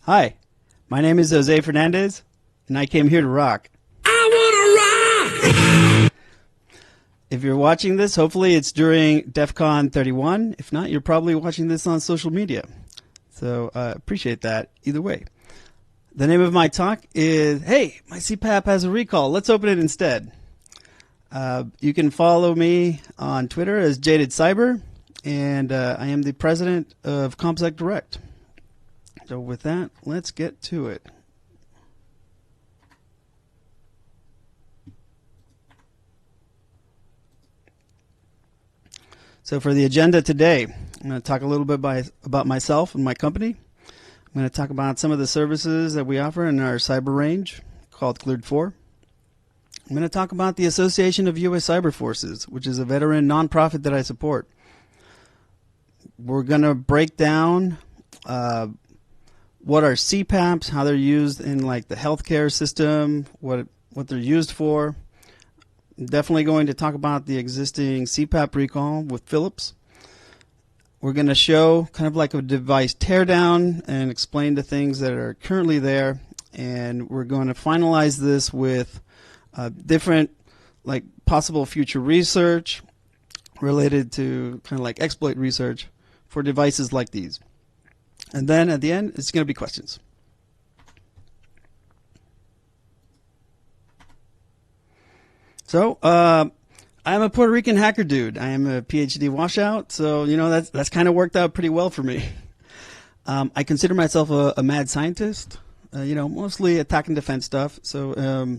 Hi, my name is Jose Fernandez, and I came here to rock. I wanna rock! If you're watching this, hopefully it's during Defcon 31. If not, you're probably watching this on social media. So appreciate that either way. The name of my talk is, hey, my CPAP has a recall. Let's open it instead. You can follow me on Twitter as Jaded Cyber, and I am the president of ComSec Direct. So with that, let's get to it. So for the agenda today, I'm going to talk a little bit about myself and my company. I'm going to talk about some of the services that we offer in our cyber range called Cleared 4. I'm going to talk about the Association of U.S. Cyber Forces, which is a veteran nonprofit that I support. We're going to break down what are CPAPs, how they're used in like the healthcare system, what they're used for. I'm definitely going to talk about the existing CPAP recall with PHILLIPS. We're going to show kind of like a device teardown and explain the things that are currently there. And we're going to finalize this with different like possible future research related to kind of like exploit research for devices like these. And then at the end, it's going to be questions. So I'm a Puerto Rican hacker dude. I am a PhD washout, so you know that's kind of worked out pretty well for me. I consider myself a mad scientist. Mostly attack and defense stuff. So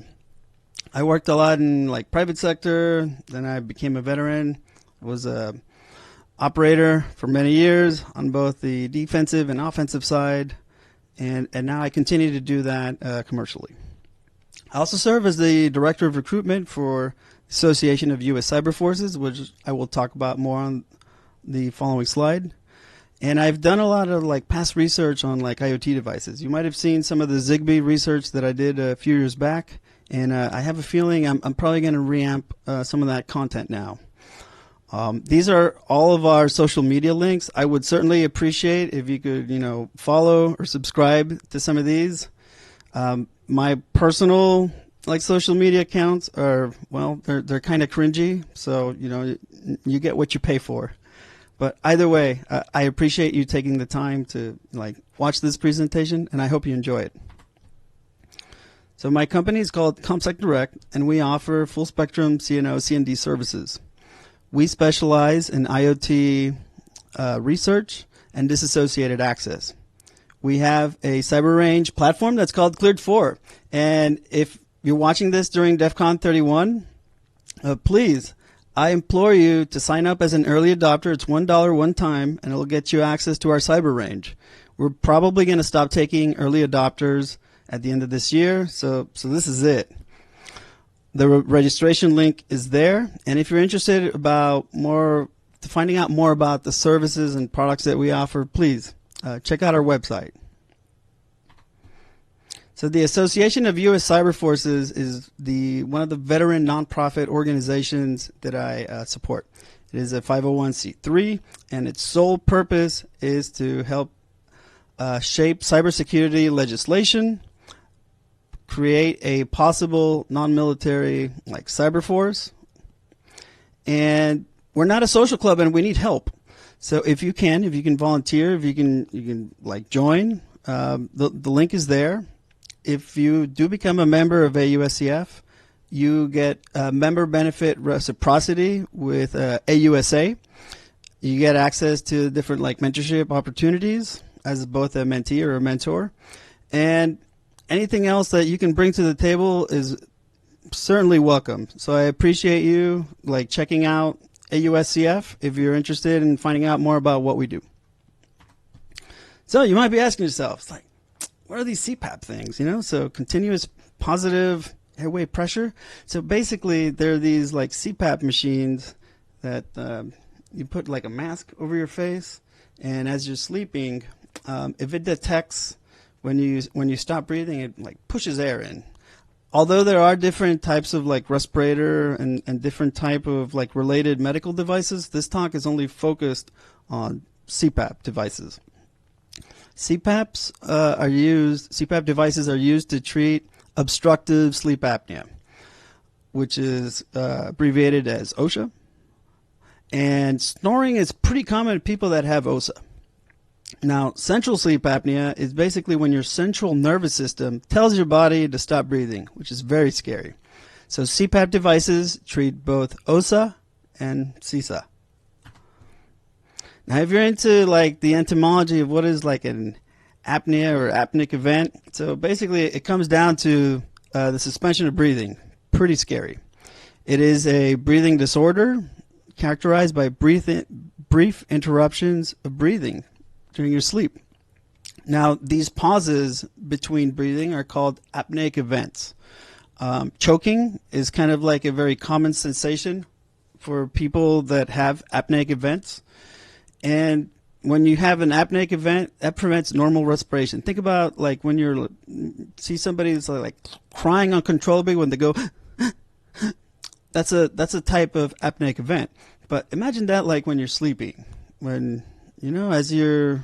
I worked a lot in like private sector. Then I became a veteran. I was a operator for many years on both the defensive and offensive side, and now I continue to do that commercially. I also serve as the director of recruitment for the Association of U.S. Cyber Forces, which I will talk about more on the following slide. And I've done a lot of like past research on like IoT devices. You might have seen some of the Zigbee research that I did a few years back, and I have a feeling I'm probably going to reamp some of that content now. These are all of our social media links. I would certainly appreciate if you could, follow or subscribe to some of these. My personal like social media accounts are, well, they're kind of cringy. So, you get what you pay for. But either way, I appreciate you taking the time to like watch this presentation, and I hope you enjoy it. So my company is called ComSec Direct, and we offer full spectrum CNO, CND services. We specialize in IoT research and disassociated access. We have a cyber range platform that's called Cleared 4. And if you're watching this during DEFCON 31, please, I implore you to sign up as an early adopter. It's $1 one time, and it'll get you access to our cyber range. We're probably going to stop taking early adopters at the end of this year, so this is it. The registration link is there, and if you're interested finding out more about the services and products that we offer, please check out our website. So the Association of U.S. Cyber Forces is one of the veteran nonprofit organizations that I support. It is a 501c3, and its sole purpose is to help shape cybersecurity legislation, create a possible non-military like cyber force, and we're not a social club, and we need help. So if you can volunteer, if you can like join, the link is there. If you do become a member of AUSCF, you get member benefit reciprocity with AUSA. You get access to different like mentorship opportunities as both a mentee or a mentor, and anything else that you can bring to the table is certainly welcome. So I appreciate you like checking out AUSCF if you're interested in finding out more about what we do. So you might be asking yourself, it's like, what are these CPAP things? So continuous positive airway pressure. So basically, they're these like CPAP machines that you put like a mask over your face, and as you're sleeping, if it detects when you stop breathing, it like pushes air in. Although there are different types of like respirator and different type of like related medical devices, this talk is only focused on CPAP devices. CPAP devices are used to treat obstructive sleep apnea, which is abbreviated as OSHA. And snoring is pretty common in people that have OSA. Now, central sleep apnea is basically when your central nervous system tells your body to stop breathing, which is very scary. So CPAP devices treat both OSA and CISA. Now, if you're into like the etymology of what is like an apnea or apneic event, so basically it comes down to the suspension of breathing. Pretty scary. It is a breathing disorder characterized by brief interruptions of breathing during your sleep. Now, these pauses between breathing are called apneic events. Choking is kind of like a very common sensation for people that have apneic events. And when you have an apneic event, that prevents normal respiration. Think about like when you see somebody that's like crying uncontrollably when they go, that's a type of apneic event. But imagine that like when you're sleeping, when, you know, as you're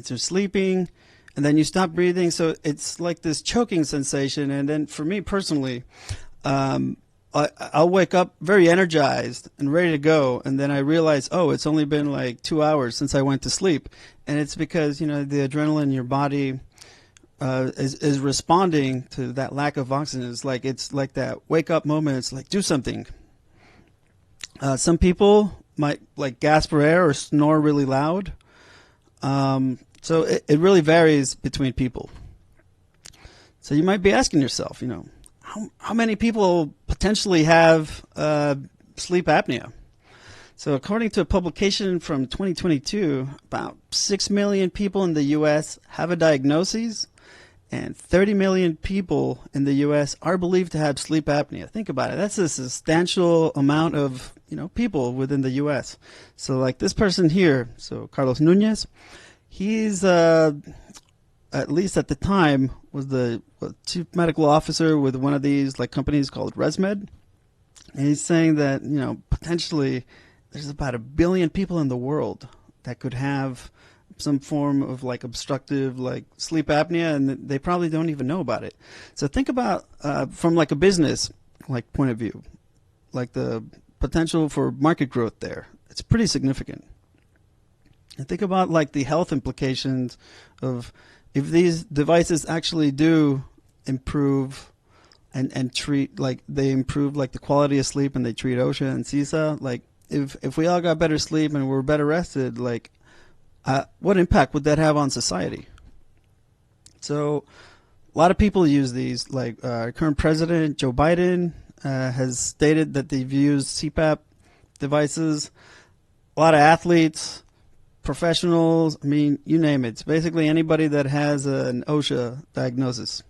sleeping and then you stop breathing. So it's like this choking sensation. And then for me personally, I'll wake up very energized and ready to go, and then I realize, oh, it's only been like 2 hours since I went to sleep, and it's because, you know, the adrenaline in your body is responding to that lack of oxygen. It's like that wake up moment. It's like, do something. Some people might like gasp for air or snore really loud. So it really varies between people. So you might be asking yourself, you know, how many people potentially have sleep apnea? So according to a publication from 2022, about 6 million people in the U.S. have a diagnosis, and 30 million people in the U.S. are believed to have sleep apnea. Think about it. That's a substantial amount of, you know, people within the U.S. So like this person here, so Carlos Nunez, he's at least at the time was the chief medical officer with one of these like companies called ResMed. And he's saying that, you know, potentially there's about 1 billion people in the world that could have some form of like obstructive like sleep apnea, and they probably don't even know about it. So think about from like a business like point of view, like the potential for market growth there. It's pretty significant. And think about like the health implications of if these devices actually do improve and treat, like they improve like the quality of sleep and they treat OSHA and CISA, like if we all got better sleep and we're better rested, like what impact would that have on society? So a lot of people use these, like our current president, Joe Biden, has stated that they've used CPAP devices. A lot of athletes, professionals, I mean, you name it. It's basically anybody that has an OSHA diagnosis.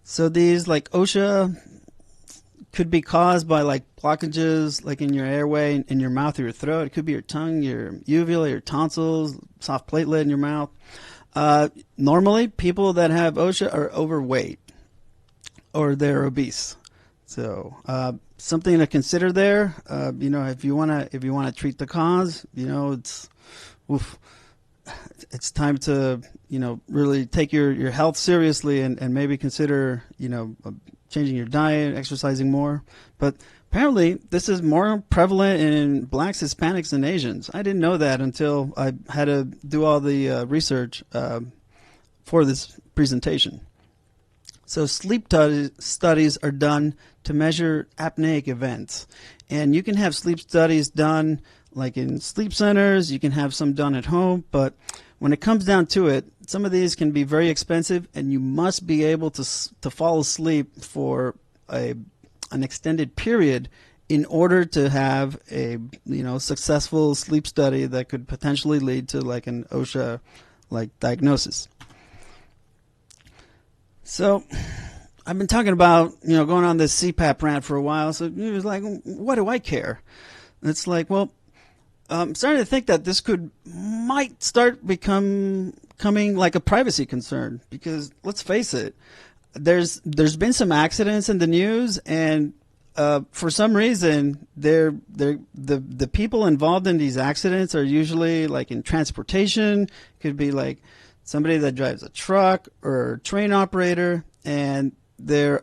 So these like OSHA could be caused by like blockages like in your airway, in your mouth or your throat. It could be your tongue, your uvula, your tonsils, soft platelet in your mouth. Normally, people that have OSHA are overweight or they're obese. So something to consider there. You know, if you wanna treat the cause, you know, it's time to, you know, really take your health seriously and maybe consider, you know, changing your diet, exercising more. But apparently this is more prevalent in blacks, Hispanics, and Asians. I didn't know that until I had to do all the research for this presentation. So sleep studies are done to measure apneic events. And you can have sleep studies done like in sleep centers, you can have some done at home, but when it comes down to it, some of these can be very expensive, and you must be able to fall asleep for an extended period in order to have a, you know, successful sleep study that could potentially lead to like an OSHA like diagnosis. So I've been talking about, you know, going on this CPAP rant for a while. So it was like, what do I care? And it's like, well, I'm starting to think that this might start becoming like a privacy concern, because let's face it, there's been some accidents in the news, and for some reason, the people involved in these accidents are usually like in transportation. Could be like somebody that drives a truck or a train operator, and they're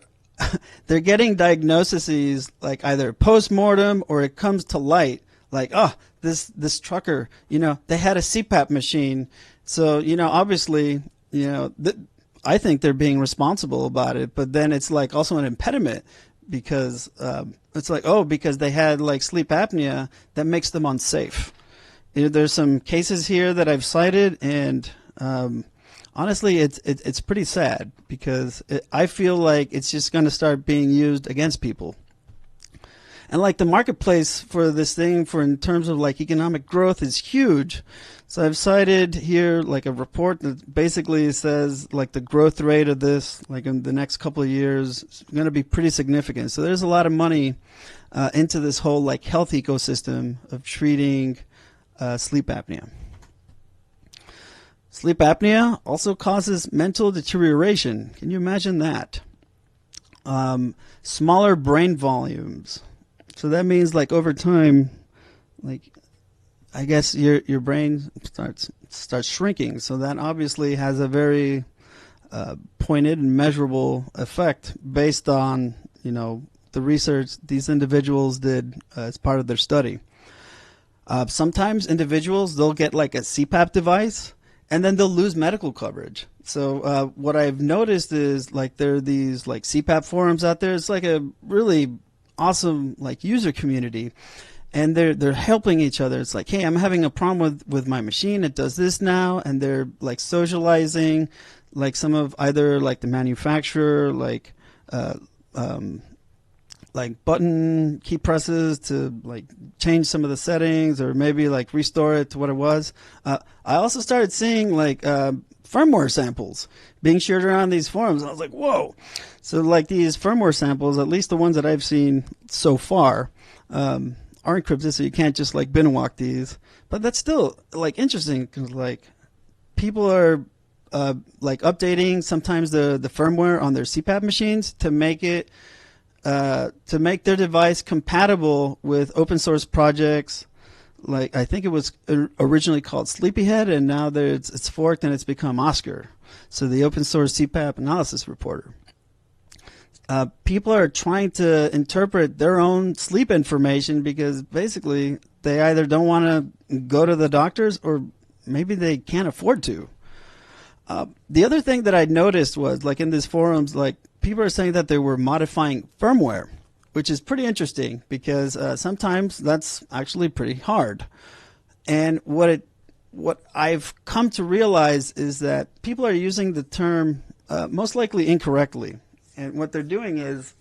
they're getting diagnoses like either post-mortem or it comes to light like, oh, this trucker, they had a CPAP machine. So, obviously, I think they're being responsible about it, but then it's like also an impediment because it's like, oh, because they had like sleep apnea, that makes them unsafe. There's some cases here that I've cited, and honestly, it's pretty sad because I feel like it's just going to start being used against people. And like the marketplace for this thing in terms of like economic growth is huge. So I've cited here like a report that basically says like the growth rate of this like in the next couple of years is going to be pretty significant. So there's a lot of money into this whole like health ecosystem of treating sleep apnea. Sleep apnea also causes mental deterioration. Can you imagine that? Smaller brain volumes. So that means like over time, like I guess your brain starts shrinking. So that obviously has a very pointed and measurable effect based on the research these individuals did as part of their study. Sometimes individuals, they'll get like a CPAP device and then they'll lose medical coverage. So what I've noticed is like there are these like CPAP forums out there. It's like a really awesome like user community, and they're helping each other. It's like, hey, I'm having a problem with my machine, it does this now, and they're like socializing like some of either like the manufacturer like button key presses to like change some of the settings or maybe like restore it to what it was. I also started seeing like firmware samples being shared around these forums. I was like, whoa. So like these firmware samples, at least the ones that I've seen so far, are encrypted, so you can't just like bin walk these. But that's still like interesting because like people are like updating sometimes the firmware on their CPAP machines to make it to make their device compatible with open source projects. Like I think it was originally called Sleepyhead, and now it's forked and it's become AUSCF, so the open source CPAP analysis reporter. People are trying to interpret their own sleep information because basically they either don't want to go to the doctors or maybe they can't afford to. The other thing that I noticed was like in these forums, like people are saying that they were modifying firmware, which is pretty interesting because sometimes that's actually pretty hard. And what I've come to realize is that people are using the term most likely incorrectly. And what they're doing is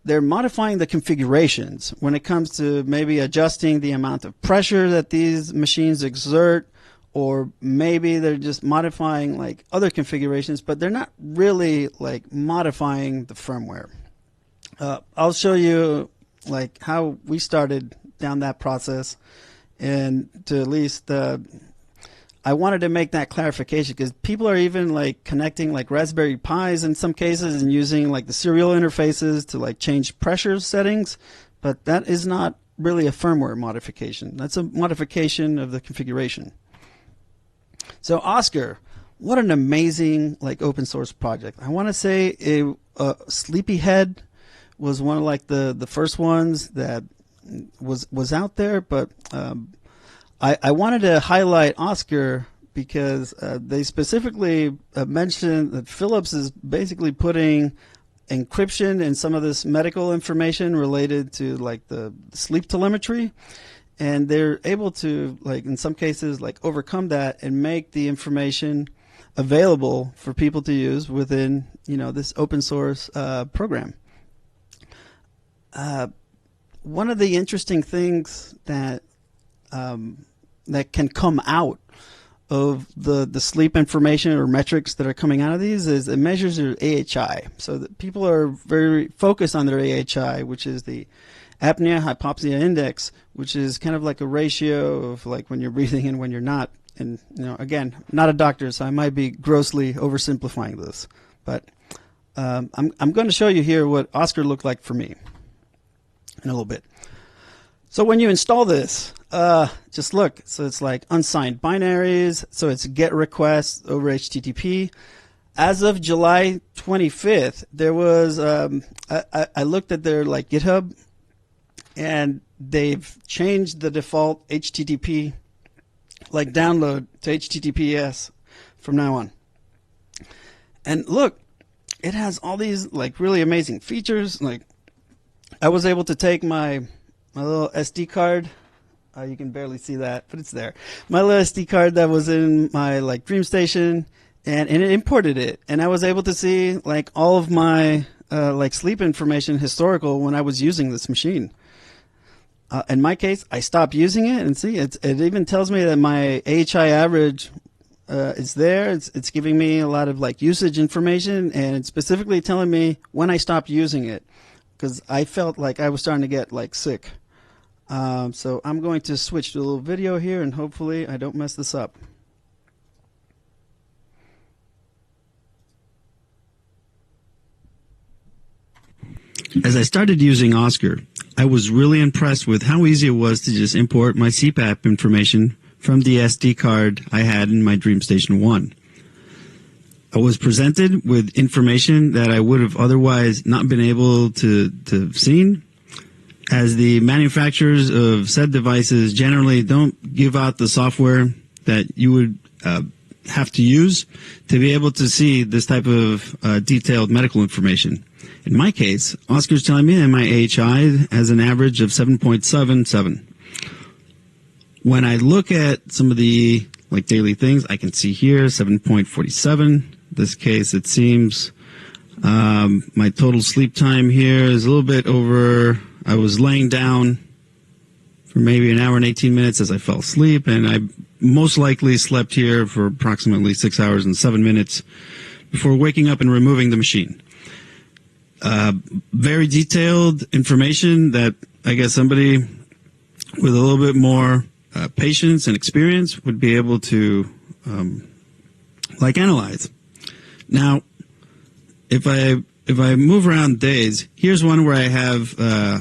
they're modifying the configurations when it comes to maybe adjusting the amount of pressure that these machines exert, or maybe they're just modifying like other configurations, but they're not really like modifying the firmware. I'll show you like how we started down that process, and to at least I wanted to make that clarification because people are even like connecting like Raspberry Pis in some cases and using like the serial interfaces to like change pressure settings, but that is not really a firmware modification. That's a modification of the configuration. So AUSCF, what an amazing like open source project. I want to say Sleepyhead was one of like the first ones that was out there, but I wanted to highlight AUSCF because they specifically mentioned that PHILLIPS is basically putting encryption in some of this medical information related to like the sleep telemetry, and they're able to like in some cases like overcome that and make the information available for people to use within this open source program. One of the interesting things that that can come out of the sleep information or metrics that are coming out of these is it measures your AHI. So that people are very focused on their AHI, which is the apnea hypopnea index, which is kind of like a ratio of like when you're breathing and when you're not. And again, not a doctor, so I might be grossly oversimplifying this, but I'm going to show you here what AUSCF looked like for me. in a little bit. So when you install this, just look. So it's like unsigned binaries. So it's GET requests over HTTP. As of July 25th, there was, I looked at their like GitHub, and they've changed the default HTTP like download to HTTPS from now on. And look, it has all these like really amazing features. Like I was able to take my little SD card. You can barely see that, but it's there. My little SD card that was in my like DreamStation, and it imported it. And I was able to see like all of my like sleep information historical when I was using this machine. In my case, I stopped using it, and see, it even tells me that my AHI average is there. It's giving me a lot of like usage information, and it's specifically telling me when I stopped using it, because I felt like I was starting to get like sick. So I'm going to switch to a little video here, and hopefully I don't mess this up. As I started using Oscar, I was really impressed with how easy it was to just import my CPAP information from the SD card I had in my DreamStation 1. I was presented with information that I would have otherwise not been able to have seen, as the manufacturers of said devices generally don't give out the software that you would have to use to be able to see this type of detailed medical information. In my case, Oscar's telling me that my AHI has an average of 7.77. When I look at some of the like daily things, I can see here 7.47. This case, it seems my total sleep time here is a little bit over. I was laying down for maybe an hour and 18 minutes as I fell asleep, and I most likely slept here for approximately 6 hours and 7 minutes before waking up and removing the machine. Very detailed information that I guess somebody with a little bit more patience and experience would be able to like analyze. Now, if I move around days, here's one where I have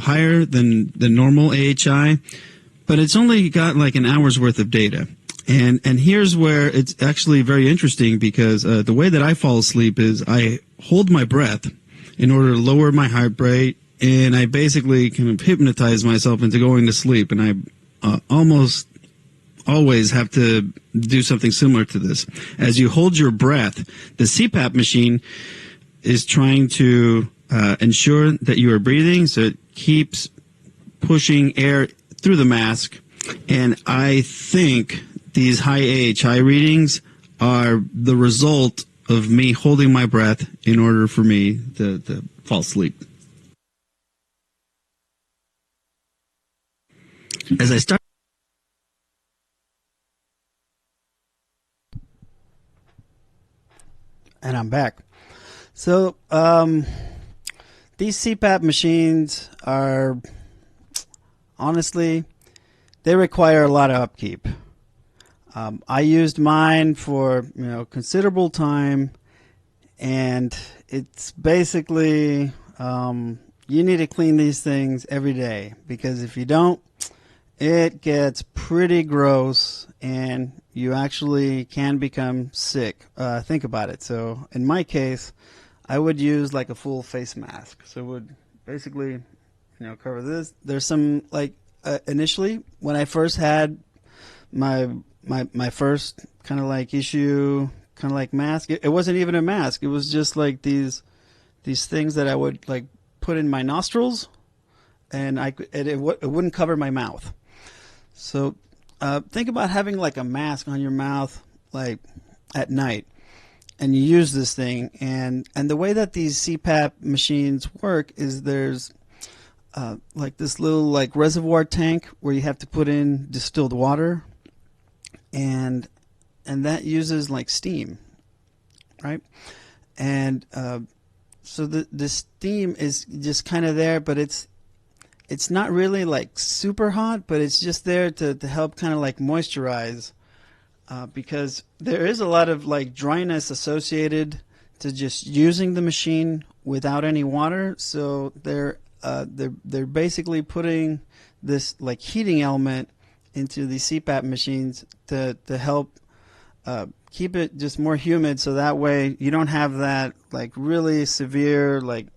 higher than the normal AHI, but it's only got like an hour's worth of data. And here's where it's actually very interesting, because the way that I fall asleep is I hold my breath in order to lower my heart rate, and I basically kind of hypnotize myself into going to sleep. And I almost always have to do something similar to this. As you hold your breath, the CPAP machine is trying to ensure that you are breathing, so it keeps pushing air through the mask. And I think these high AHI readings are the result of me holding my breath in order for me to fall asleep. As I start, and I'm back. So these CPAP machines are, honestly, they require a lot of upkeep. I used mine for considerable time, and it's basically you need to clean these things every day, because if you don't, it gets pretty gross and you actually can become sick. Think about it. So in my case, I would use like a full face mask. So it would basically cover this. There's some like initially when I first had my first kind of like issue, kind of like mask. It wasn't even a mask. It was just like these things that I would like put in my nostrils, and it wouldn't cover my mouth. So think about having like a mask on your mouth like at night, and you use this thing, and the way that these CPAP machines work is there's like this little like reservoir tank where you have to put in distilled water. And that uses like steam, right? And so the steam is just kind of there, but it's not really like super hot, but it's just there to help kind of like moisturize, because there is a lot of like dryness associated to just using the machine without any water. So they're they're basically putting this like heating element into the CPAP machines to help keep it just more humid, so that way you don't have that like really severe like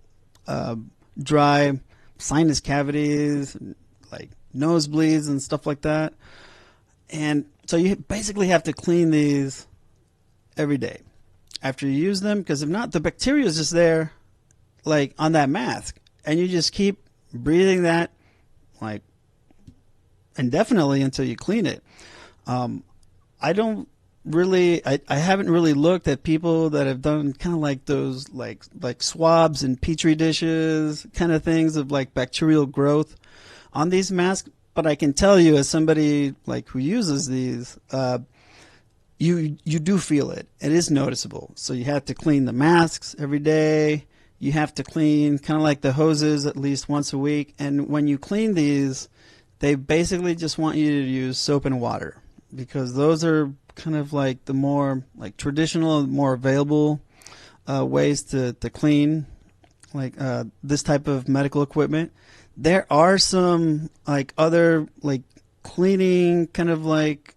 dry sinus cavities, like nosebleeds and stuff like that. And so you basically have to clean these every day after you use them, because if not, the bacteria is just there like on that mask, and you just keep breathing that like indefinitely until you clean it. I don't really, I haven't really looked at people that have done kind of like those like swabs and petri dishes kind of things of like bacterial growth on these masks, but I can tell you as somebody like who uses these, you do feel it. It is noticeable. So you have to clean the masks every day. You have to clean kind of like the hoses at least once a week. And when you clean these, they basically just want you to use soap and water, because those are kind of like the more like traditional, more available ways to clean like this type of medical equipment. There are some like other like cleaning kind of like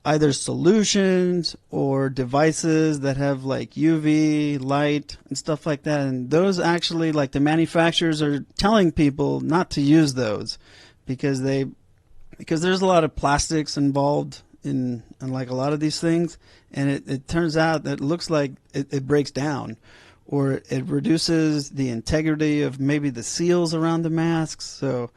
either solutions or devices that have like UV light and stuff like that, and those actually, like, the manufacturers are telling people not to use those because there's a lot of plastics involved in like a lot of these things, and it turns out that it looks like it breaks down, or it reduces the integrity of maybe the seals around the masks. So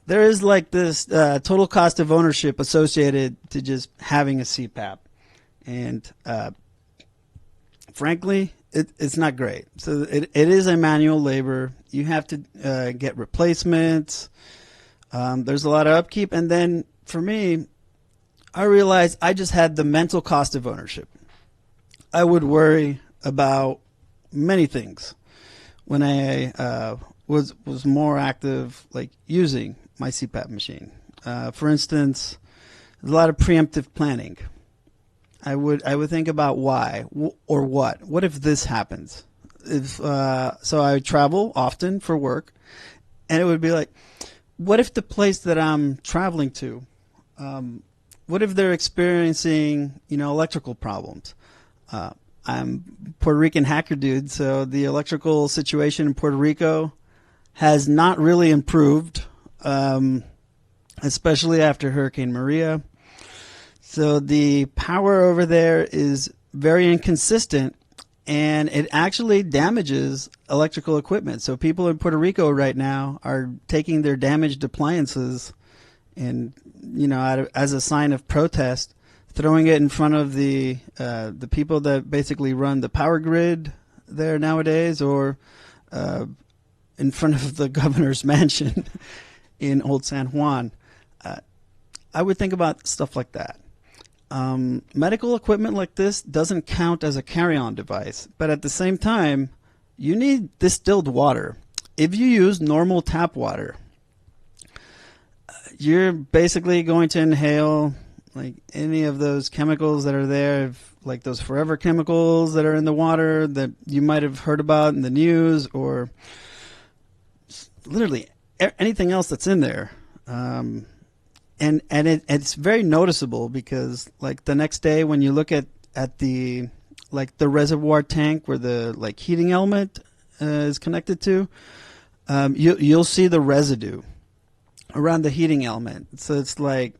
there is like this total cost of ownership associated to just having a CPAP, and frankly, it's not great. So it is a manual labor. You have to get replacements. There's a lot of upkeep, and then for me, I realized I just had the mental cost of ownership. I would worry about many things when I was more active, like using my CPAP machine. For instance, there's a lot of preemptive planning. I would think about why or what. What if this happens? So I travel often for work, and it would be like, what if the place that I'm traveling to, what if they're experiencing, electrical problems? I'm Puerto Rican hacker dude, so the electrical situation in Puerto Rico has not really improved, especially after Hurricane Maria. So the power over there is very inconsistent, and it actually damages electrical equipment. So people in Puerto Rico right now are taking their damaged appliances and, as a sign of protest, throwing it in front of the people that basically run the power grid there nowadays, or in front of the governor's mansion in Old San Juan. I would think about stuff like that. Medical equipment like this doesn't count as a carry-on device, but at the same time, you need distilled water. If you use normal tap water, you're basically going to inhale like any of those chemicals that are there, like those forever chemicals that are in the water that you might have heard about in the news, or literally anything else that's in there. And it's very noticeable, because like the next day when you look at the like the reservoir tank where the like heating element is connected to, you'll see the residue around the heating element. So it's like,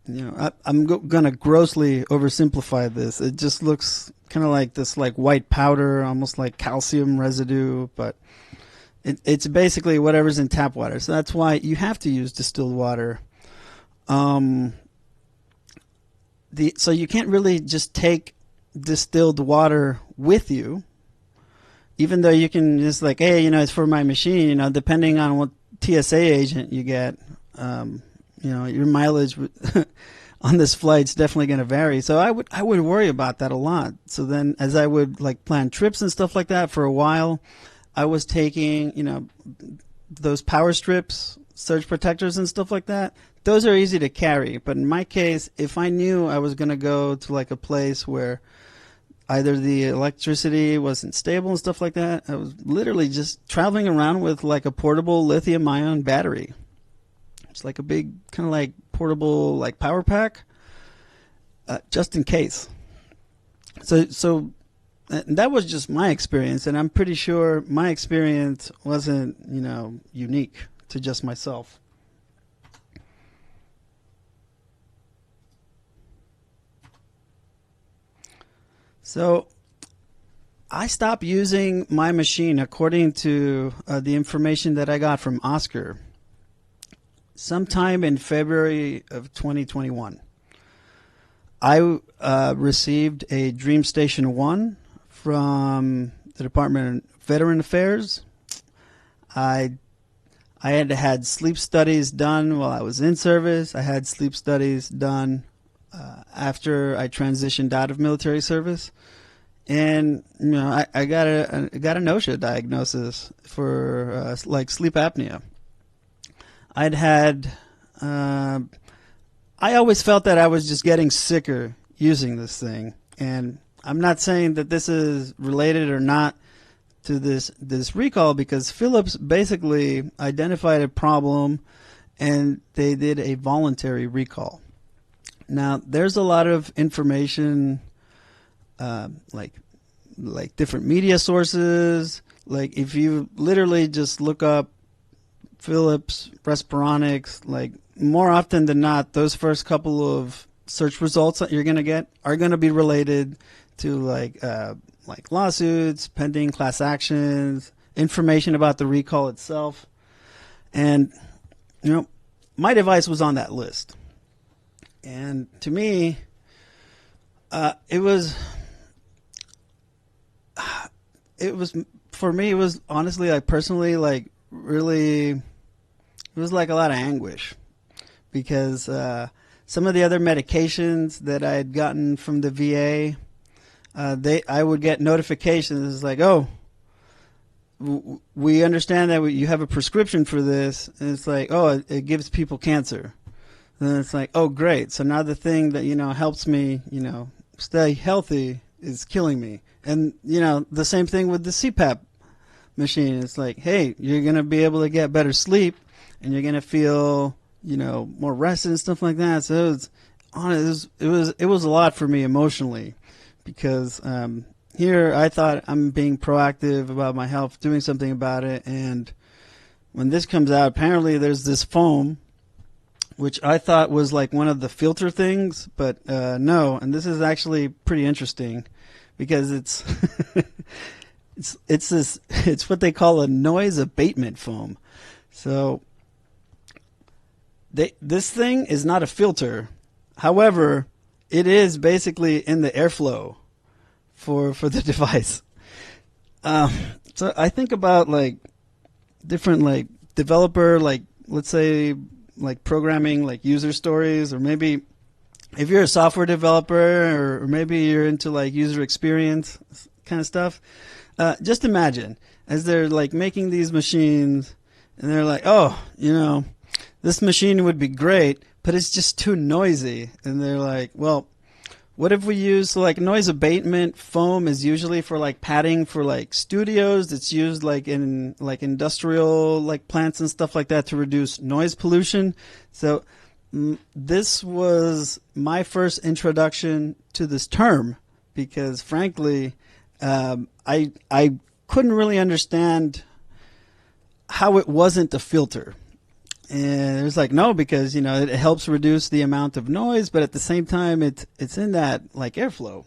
I'm going to grossly oversimplify this. It just looks kind of like this like white powder, almost like calcium residue, but it's basically whatever's in tap water. So that's why you have to use distilled water. So you can't really just take distilled water with you, even though you can just like, hey, it's for my machine, depending on what TSA agent you get, your mileage on this flight's definitely going to vary. So I would worry about that a lot. So then as I would like plan trips and stuff like that, for a while, I was taking, those power strips, surge protectors and stuff like that. Those are easy to carry. But in my case, if I knew I was going to go to like a place where either the electricity wasn't stable and stuff like that. I was literally just traveling around with like a portable lithium-ion battery. It's like a big kind of like portable like power pack, just in case. So that was just my experience, and I'm pretty sure my experience wasn't, unique to just myself. So I stopped using my machine according to the information that I got from Oscar sometime in February of 2021. I received a DreamStation 1 from the Department of Veteran Affairs. I had sleep studies done while I was in service. I had sleep studies done after I transitioned out of military service, and I got a NOSHA diagnosis for like sleep apnea. I always felt that I was just getting sicker using this thing, and I'm not saying that this is related or not to this recall, because Philips basically identified a problem and they did a voluntary recall. Now, there's a lot of information, like different media sources. Like if you literally just look up Philips, Respironics, like more often than not, those first couple of search results that you're going to get are going to be related to like lawsuits, pending class actions, information about the recall itself. And, my device was on that list. And to me, it was honestly, like personally, like really, it was like a lot of anguish, because some of the other medications that I had gotten from the VA, I would get notifications. It's like, oh, we understand that you have a prescription for this, and it's like, oh, it gives people cancer. And then it's like, oh, great. So now the thing that, helps me, stay healthy is killing me. And, the same thing with the CPAP machine. It's like, hey, you're going to be able to get better sleep, and you're going to feel, more rested and stuff like that. So it was a lot for me emotionally, because here I thought I'm being proactive about my health, doing something about it. And when this comes out, apparently there's this foam, which I thought was like one of the filter things, but no. And this is actually pretty interesting, because it's it's what they call a noise abatement foam. So this thing is not a filter. However, it is basically in the airflow for the device. So I think about like different like developer, like let's say like programming, like user stories, or maybe if you're a software developer, or maybe you're into like user experience kind of stuff. Just imagine as they're like making these machines, and they're like, oh, this machine would be great, but it's just too noisy. And they're like, well, what if we use like noise abatement foam is usually for like padding for like studios. It's used like in like industrial like plants and stuff like that to reduce noise pollution. So this was my first introduction to this term, because frankly, I couldn't really understand how it wasn't a filter. And it was like, no, because, it helps reduce the amount of noise, but at the same time, it's in that like airflow.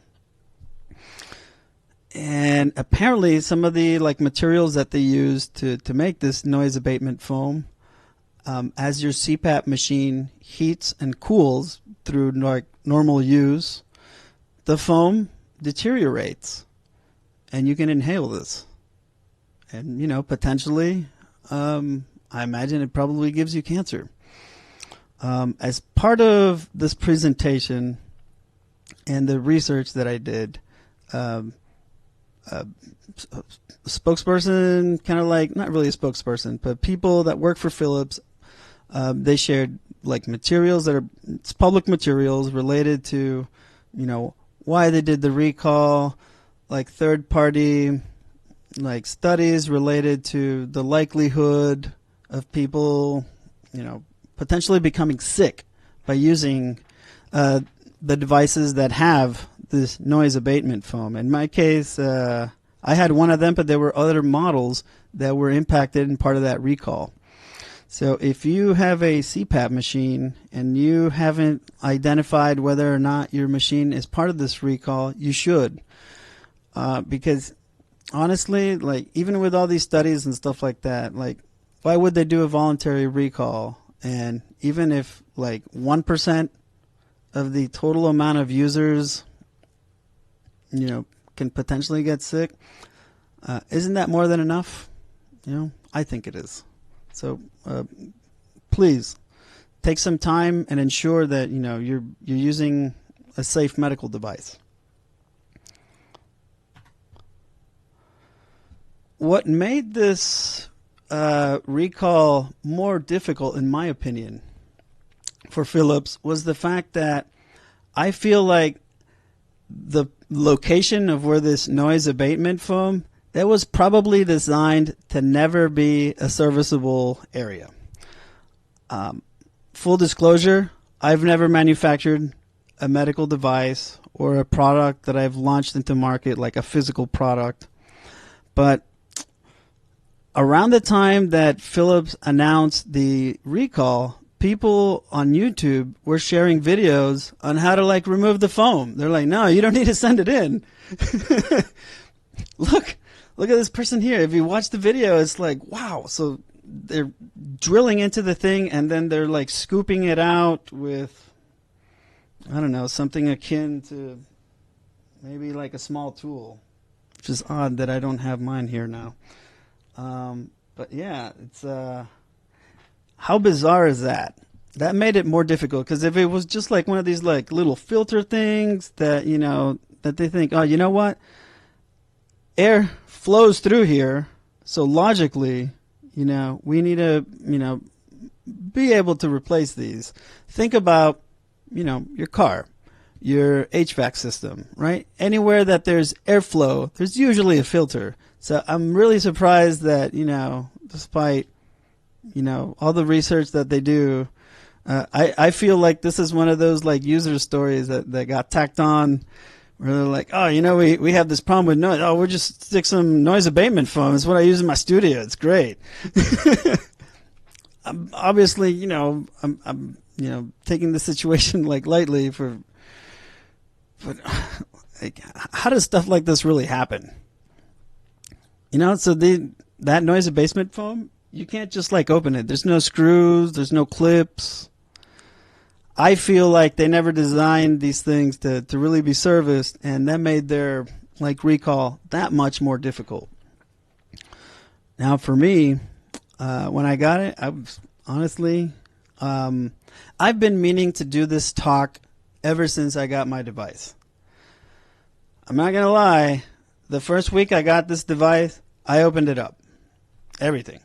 And apparently some of the like materials that they use to make this noise abatement foam, as your CPAP machine heats and cools through like normal use, the foam deteriorates, and you can inhale this. And, potentially, I imagine it probably gives you cancer. As part of this presentation and the research that I did, spokesperson, kind of like, not really a spokesperson, but people that work for Philips, they shared like materials that are, it's public materials related to, why they did the recall, like third-party like studies related to the likelihood of people, potentially becoming sick by using the devices that have this noise abatement foam. In my case, I had one of them, but there were other models that were impacted in part of that recall. So if you have a CPAP machine and you haven't identified whether or not your machine is part of this recall, you should. Because honestly, like even with all these studies and stuff like that, like why would they do a voluntary recall? And even if like 1% of the total amount of users, can potentially get sick, isn't that more than enough? I think it is. So please take some time and ensure that you're using a safe medical device. What made this recall more difficult, in my opinion, for Philips was the fact that I feel like the location of where this noise abatement foam, that was probably designed to never be a serviceable area. Full disclosure, I've never manufactured a medical device or a product that I've launched into market, like a physical product. But around the time that Philips announced the recall, people on YouTube were sharing videos on how to like remove the foam. They're like, no, you don't need to send it in. Look at this person here. If you watch the video, it's like, wow. So they're drilling into the thing and then they're like scooping it out with, I don't know, something akin to maybe like a small tool, which is odd that I don't have mine here now. But yeah, it's how bizarre is that? That made it more difficult, because if it was just like one of these like little filter things that that they think, oh, you know what, air flows through here, so logically, we need to be able to replace these. Think about your car, your HVAC system, right? Anywhere that there's airflow, there's usually a filter. So I'm really surprised that, despite, all the research that they do, I feel like this is one of those like user stories that got tacked on where they're like, oh, we have this problem with noise. Oh, we'll just stick some noise abatement foam. It's what I use in my studio. It's great. Obviously, I'm taking the situation like lightly but like, how does stuff like this really happen? So that noise abatement foam, you can't just like open it. There's no screws. There's no clips. I feel like they never designed these things to really be serviced, and that made their like recall that much more difficult. Now for me, when I got it, I was honestly, I've been meaning to do this talk ever since I got my device. I'm not going to lie. The first week I got this device, I opened it up, everything.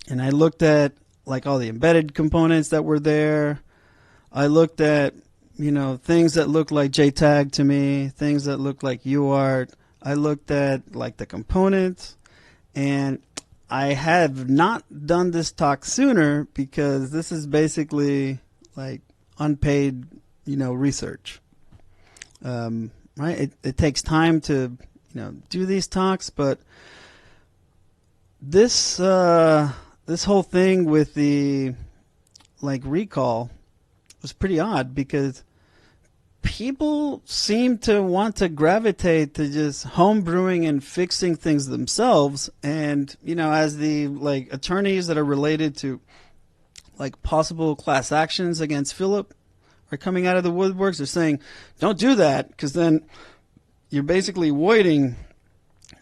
And I looked at like all the embedded components that were there. I looked at, things that looked like JTAG to me, things that looked like UART. I looked at like the components, and I have not done this talk sooner because this is basically like unpaid, research. Right? It takes time to, do these talks, but this whole thing with the like recall was pretty odd, because people seem to want to gravitate to just home brewing and fixing things themselves. And, as the like attorneys that are related to like possible class actions against Philips are coming out of the woodworks, they're saying, don't do that, because then you're basically voiding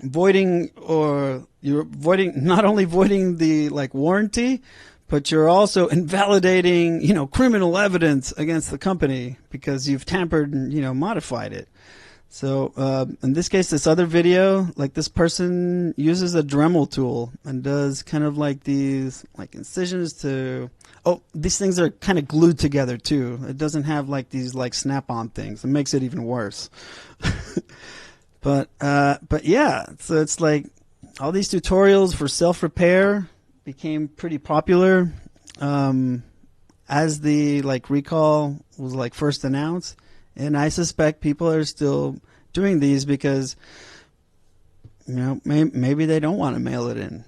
not only voiding the like warranty, but you're also invalidating, criminal evidence against the company because you've tampered and, modified it. So in this case, this other video, like this person uses a Dremel tool and does kind of like these like incisions to, these things are kind of glued together too. It doesn't have like these like snap-on things. It makes it even worse. But yeah, so it's like all these tutorials for self-repair became pretty popular as the like recall was like first announced, and I suspect people are still doing these because, you know, maybe they don't want to mail it in.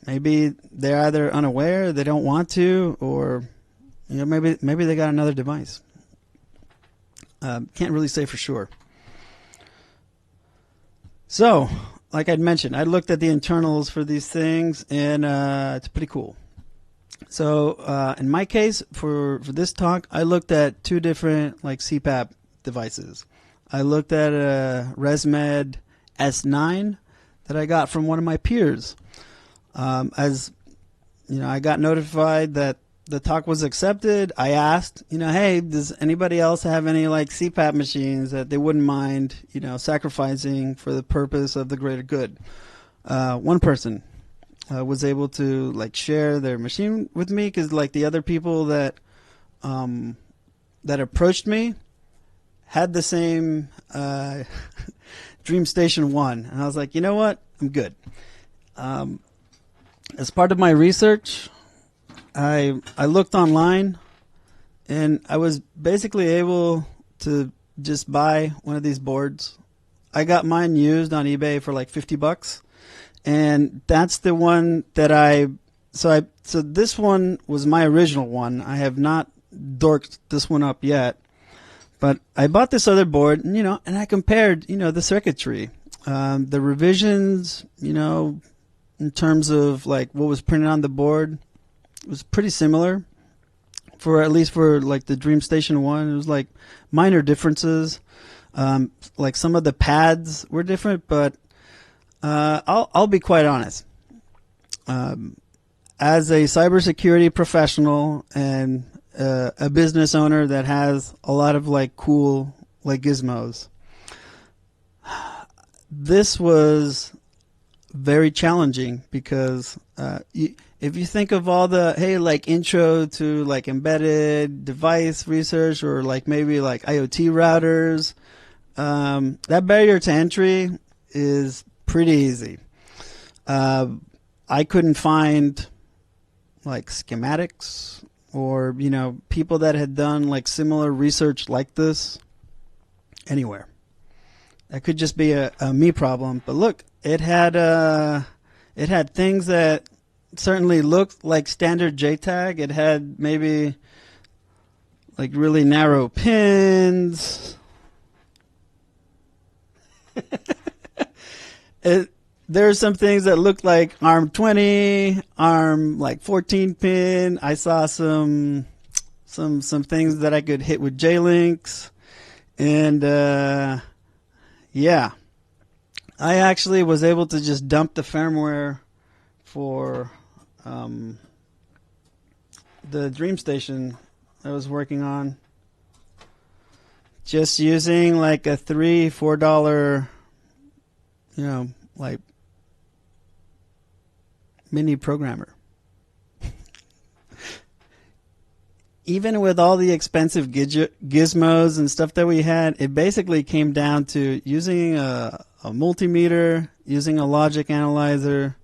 Maybe they're either unaware, they don't want to, or, you know, maybe they got another device. Can't really say for sure. So, like I'd mentioned, I looked at the internals for these things, and it's pretty cool. So, in my case, for this talk, I looked at two different like CPAP devices. I looked at a ResMed S9 that I got from one of my peers. As you know, I got notified that the talk was accepted. I asked, you know, hey, does anybody else have any like CPAP machines that they wouldn't mind, you know, sacrificing for the purpose of the greater good? One person was able to like share their machine with me, because like the other people that that approached me had the same DreamStation 1, and I was like, you know what, I'm good. As part of my research, I looked online, and I was basically able to just buy one of these boards. I got mine used on eBay for like $50, and that's the one that so this one was my original one. I have not dorked this one up yet, but I bought this other board, and, you know, and I compared, you know, the circuitry, the revisions, you know, in terms of like what was printed on the board. It was pretty similar, for at least for like the DreamStation 1. It was like minor differences. Like some of the pads were different, but I'll be quite honest. As a cybersecurity professional and a business owner that has a lot of like cool like gizmos, this was very challenging, because if you think of all the, hey, like intro to like embedded device research, or like maybe like IoT routers, that barrier to entry is pretty easy. I couldn't find like schematics, or, you know, people that had done like similar research like this anywhere. That could just be a me problem. But look, it had things that certainly looked like standard JTAG. It had maybe like really narrow pins. There are some things that looked like ARM 20, ARM like 14 pin. I saw some things that I could hit with J-Links, and yeah, I actually was able to just dump the firmware for the DreamStation I was working on, just using like a $3-4, you know, like mini programmer. Even with all the expensive gizmos and stuff that we had, it basically came down to using a multimeter, using a logic analyzer,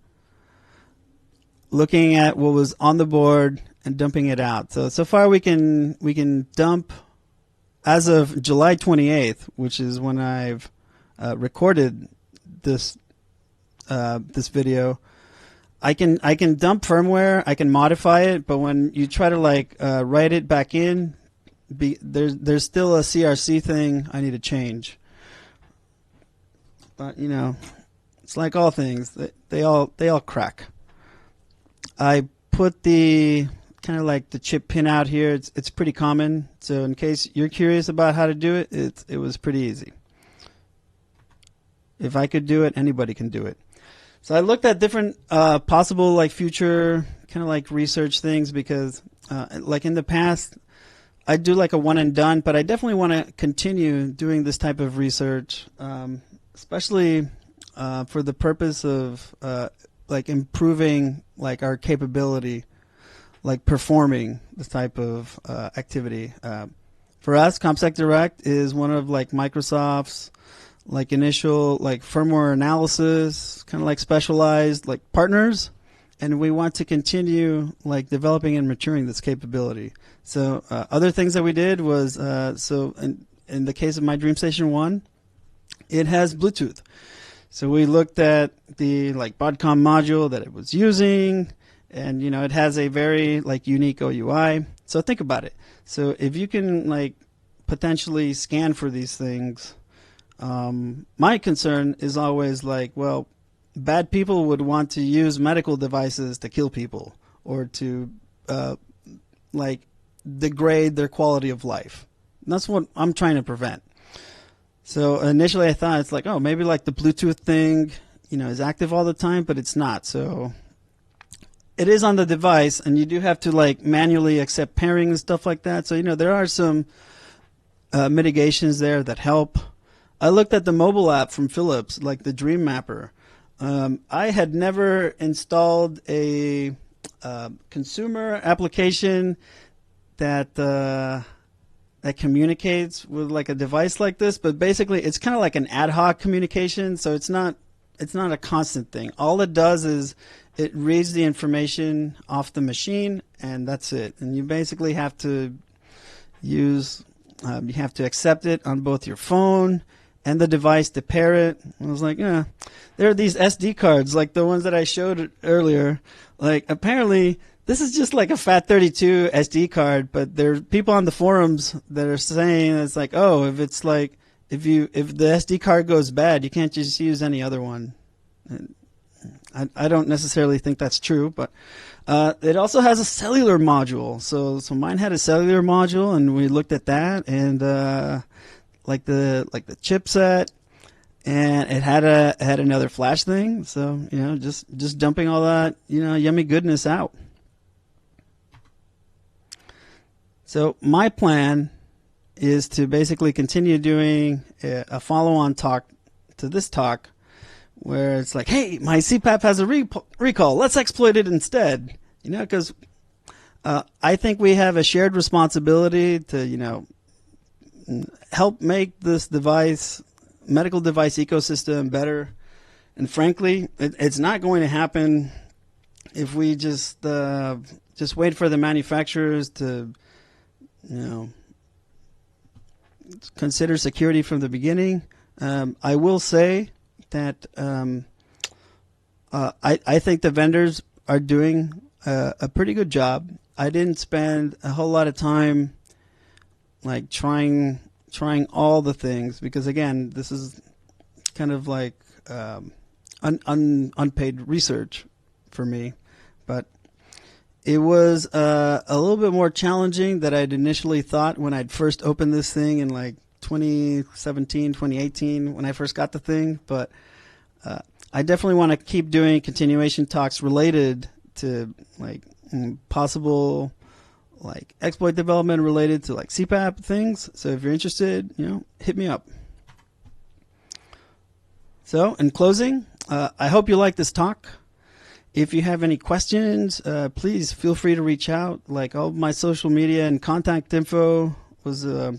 looking at what was on the board and dumping it out. So far we can dump, as of July 28th, which is when I've recorded this video. I can dump firmware, I can modify it, but when you try to like write it back in, there's still a CRC thing I need to change. But, you know, it's like all things, they all crack. I put the kind of like the chip pin out here. It's pretty common, so in case you're curious about how to do it, it was pretty easy. If I could do it, anybody can do it. So I looked at different possible like future kind of like research things, because like in the past I do like a one and done, but I definitely want to continue doing this type of research, especially for the purpose of like improving like our capability, like performing this type of activity. For us, CompSec Direct is one of like Microsoft's like initial like firmware analysis, kind of like specialized like partners, and we want to continue like developing and maturing this capability. So other things that we did was so in the case of my DreamStation 1, it has Bluetooth. So we looked at the like Broadcom module that it was using, and you know it has a very like unique OUI. So think about it. So if you can like potentially scan for these things, my concern is always like, well, bad people would want to use medical devices to kill people or to like degrade their quality of life. And that's what I'm trying to prevent. So initially I thought it's like, oh, maybe like the Bluetooth thing, you know, is active all the time, but it's not. So it is on the device, and you do have to like manually accept pairing and stuff like that. So, you know, there are some mitigations there that help. I looked at the mobile app from Philips, like the Dream Mapper. I had never installed a consumer application that that communicates with like a device like this, but basically it's kind of like an ad hoc communication, so it's not a constant thing. All it does is it reads the information off the machine, and that's it. And you basically have to use you have to accept it on both your phone and the device to pair it. I was like, yeah, there are these SD cards like the ones that I showed earlier. Like apparently this is just like a FAT32 SD card, but there's people on the forums that are saying it's like, oh, if it's like if the SD card goes bad, you can't just use any other one. And I don't necessarily think that's true, but it also has a cellular module. So mine had a cellular module, and we looked at that, and like the chipset, and it had another flash thing. So you know, just dumping all that yummy goodness out. So my plan is to basically continue doing a follow-on talk to this talk, where it's like, hey, my CPAP has a recall. Let's exploit it instead. You know, because I think we have a shared responsibility to, help make this medical device ecosystem better. And frankly, it's not going to happen if we just wait for the manufacturers to, consider security from the beginning. I will say that I think the vendors are doing a pretty good job. I didn't spend a whole lot of time like trying all the things, because again, this is kind of like unpaid research for me. But it was a little bit more challenging than I'd initially thought when I'd first opened this thing in like 2017, 2018 when I first got the thing. But I definitely want to keep doing continuation talks related to like possible like exploit development related to like CPAP things. So if you're interested, hit me up. So in closing, I hope you like this talk. If you have any questions, please feel free to reach out. Like all my social media and contact info was a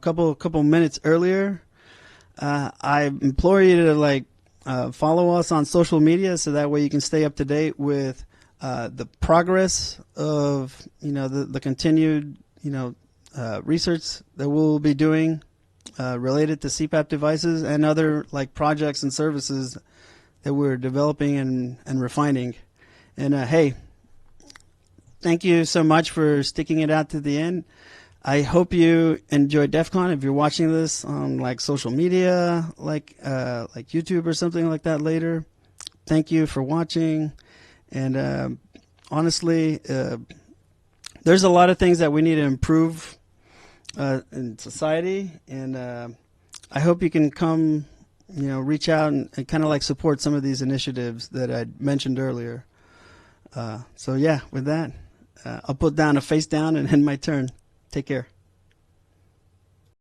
couple minutes earlier. I implore you to like follow us on social media, so that way you can stay up to date with the progress of the continued research that we'll be doing related to CPAP devices and other like projects and services that we're developing and refining. And hey, thank you so much for sticking it out to the end. I hope you enjoyed Defcon. If you're watching this on like social media, like YouTube or something like that later, thank you for watching. And honestly, there's a lot of things that we need to improve in society, and I hope you can come, reach out and kind of like support some of these initiatives that I mentioned earlier. So yeah, with that, I'll put down a face down and end my turn. Take care.